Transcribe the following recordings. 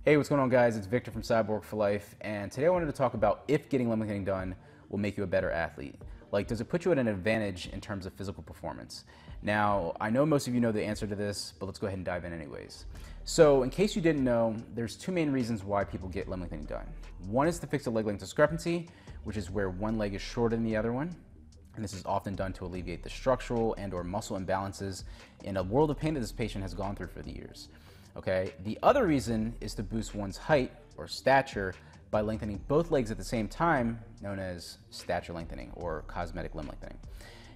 Hey, what's going on, guys? It's Victor from Cyborg for Life, and today I wanted to talk about if getting lengthening done will make you a better athlete. Like, does it put you at an advantage in terms of physical performance? Now, I know most of you know the answer to this, but let's go ahead and dive in anyways. So, in case you didn't know, there's two main reasons why people get limb lengthening done. One is to fix a leg length discrepancy, which is where one leg is shorter than the other one. And this is often done to alleviate the structural and or muscle imbalances in a world of pain that this patient has gone through for the years. Okay, the other reason is to boost one's height or stature by lengthening both legs at the same time, known as stature lengthening or cosmetic limb lengthening.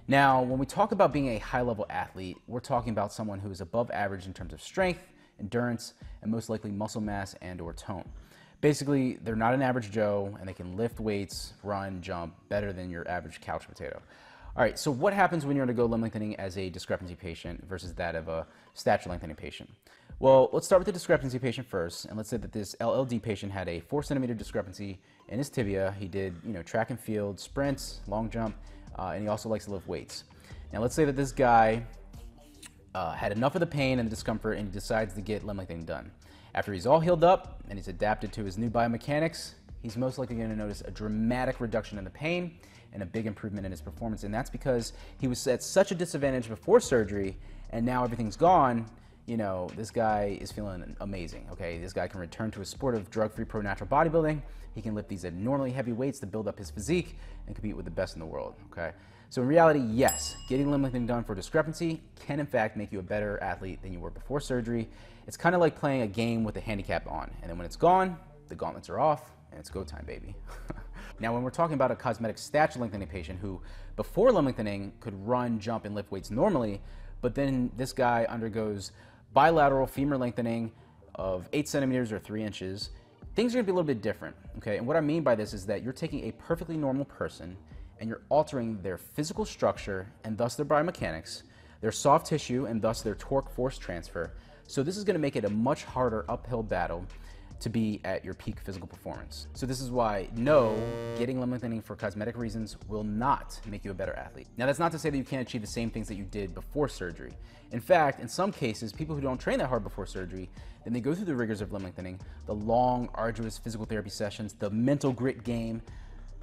Now, when we talk about being a high-level athlete, we're talking about someone who is above average in terms of strength, endurance, and most likely muscle mass and or tone. Basically, they're not an average Joe, and they can lift weights, run, jump better than your average couch potato. All right, so what happens when you're undergo limb lengthening as a discrepancy patient versus that of a stature lengthening patient? Well, let's start with the discrepancy patient first, and let's say that this LLD patient had a 4 centimeter discrepancy in his tibia. He did, track and field, sprints, long jump, and he also likes to lift weights. Now, let's say that this guy had enough of the pain and the discomfort, and he decides to get limb lengthening done. After he's all healed up and he's adapted to his new biomechanics, he's most likely going to notice a dramatic reduction in the pain and a big improvement in his performance, and that's because he was at such a disadvantage before surgery, and now everything's gone. This guy is feeling amazing, okay? This guy can return to a sport of drug-free pro-natural bodybuilding. He can lift these abnormally heavy weights to build up his physique and compete with the best in the world, okay? So in reality, yes, getting limb lengthening done for discrepancy can in fact make you a better athlete than you were before surgery. It's kind of like playing a game with the handicap on, and then when it's gone, the gauntlets are off, and it's go time, baby. Now, when we're talking about a cosmetic stature lengthening patient who, before limb lengthening, could run, jump, and lift weights normally, but then this guy undergoes bilateral femur lengthening of 8 centimeters or 3 inches, things are gonna be a little bit different, okay? And what I mean by this is that you're taking a perfectly normal person and you're altering their physical structure and thus their biomechanics, their soft tissue and thus their torque force transfer. So this is gonna make it a much harder uphill battle to be at your peak physical performance. So this is why, no, getting limb lengthening for cosmetic reasons will not make you a better athlete. Now, that's not to say that you can't achieve the same things that you did before surgery. In fact, in some cases, people who don't train that hard before surgery, then they go through the rigors of limb lengthening, the long, arduous physical therapy sessions, the mental grit game.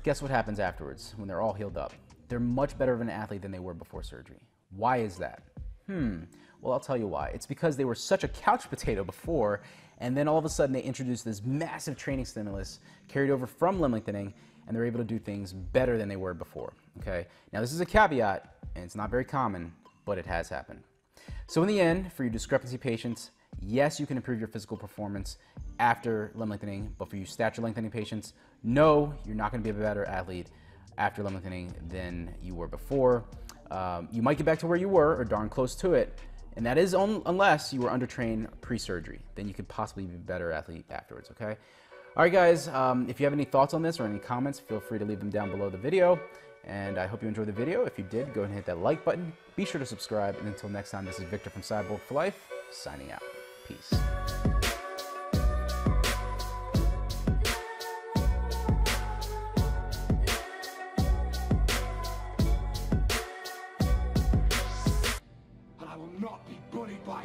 Guess what happens afterwards when they're all healed up? They're much better of an athlete than they were before surgery. Why is that? Well, I'll tell you why. It's because they were such a couch potato before, and then all of a sudden they introduced this massive training stimulus carried over from limb lengthening, and they're able to do things better than they were before, okay? Now, this is a caveat, and it's not very common, but it has happened. So in the end, for your discrepancy patients, yes, you can improve your physical performance after limb lengthening, but for you stature lengthening patients, no, you're not gonna be a better athlete after limb lengthening than you were before. You might get back to where you were, or darn close to it, and that is unless you were undertrained pre-surgery. Then you could possibly be a better athlete afterwards, okay? All right, guys, if you have any thoughts on this or any comments, feel free to leave them down below the video. And I hope you enjoyed the video. If you did, go ahead and hit that like button. Be sure to subscribe. And until next time, this is Victor from Cyborg for Life, signing out. Peace. And I will not be bullied by